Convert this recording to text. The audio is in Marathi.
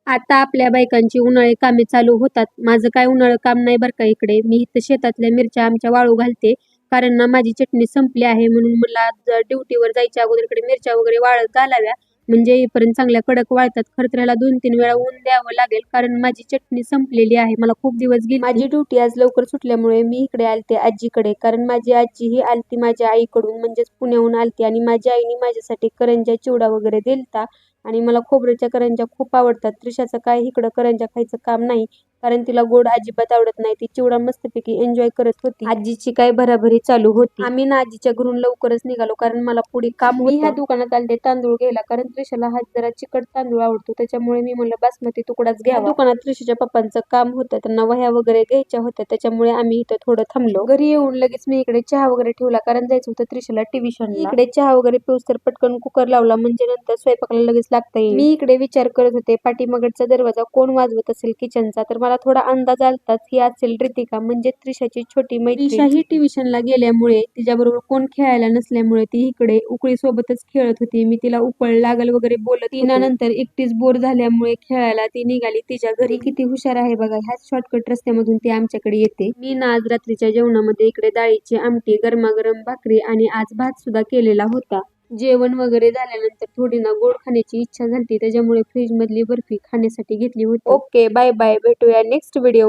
आता आपल्या बायकांची उन्हाळी कामे चालू होतात. माझं काय उन्हाळं काम नाही बरं का इकडे. मी इथं शेतातल्या मिरच्या आमच्या वाळू घालते. कारण ना माझी चटणी संपली आहे म्हणून मला ड्युटीवर जायच्या अगोदर इकडे मिरच्या वगैरे वाळत घालाव्या. म्हणजे येईपर्यंत चांगल्या कडक वाळतात. खरं तर ह्याला 2-3 वेळा ऊन द्यावं लागेल कारण माझी चटणी संपलेली आहे. मला खूप दिवस गेली. माझी ड्युटी आज लवकर सुटल्यामुळे मी इकडे आलते आजीकडे. कारण माझी आजी ही आलती माझ्या आईकडून म्हणजेच पुण्याहून आलती आणि माझ्या आईने माझ्यासाठी करंज्या चिवडा वगैरे दिलता. आणि मला खोबऱ्याच्या करंज्या खूप आवडतात. त्रिशाचं काय इकडं करंज्या खायचं काम नाही कारण तिला गोड अजिबात आवडत नाही. ती चिवडा मस्तपैकी एन्जॉय करत होती. आजीची काय भराभरी चालू होती. आम्ही ना आजीच्या घरून लवकरच निघालो कारण मला पुढे काम होतं. मी ह्या दुकानात आले तांदूळ घ्यायला कारण त्रिशाला हा जरा चिकट तांदूळ आवडतो. त्याच्यामुळे मी म्हणलं बासमती तुकडाच घ्यावा. दुकानात त्रिशाच्या पप्पांचं काम होतं. त्यांना वह्या वगैरे घ्यायच्या होत्या. त्याच्यामुळे आम्ही इथं थोडं थांबलो. घरी येऊन लगेच मी इकडे चहा वगैरे ठेवला कारण जायचं होतं त्रिशाला ट्युशनला. इकडे चहा वगैरे पिऊस तर पटकन कुकर लावला म्हणजे नंतर स्वयंपाकाला लगेच लागता येईल. मी इकडे विचार करत होते पाठीमागचा दरवाजा कोण वाजवत असेल किचनचा. तर मला थोडा अंदाज आलताच ही असेल रितिका म्हणजे त्रिशाची छोटी मैत्रीण. त्रिशा ही ट्युशनला गेल्यामुळे तिच्याबरोबर कोण खेळायला नसल्यामुळे ती इकडे उकळी सोबतच खेळत होती. मी तिला उकळ लागल वगैरे बोलत होते. नंतर एकटीच बोर झाल्यामुळे खेळायला ती निघाली तिच्या घरी. किती हुशार आहे बघा. ह्याच शॉर्टकट रस्त्यामधून ती आमच्याकडे येते. मी ना आज रात्रीच्या जेवणामध्ये इकडे डाळीची आमटी गरमागरम भाकरी आणि आज भात सुद्धा केलेला होता. जेवण वगैरे झाल्यानंतर थोडी ना गोड खाण्याची इच्छा झाली त्याच्यामुळे फ्रीज मधली बर्फी खाण्यासाठी घेतली होती. ओके बाय बाय, भेटूया नेक्स्ट व्हिडिओ.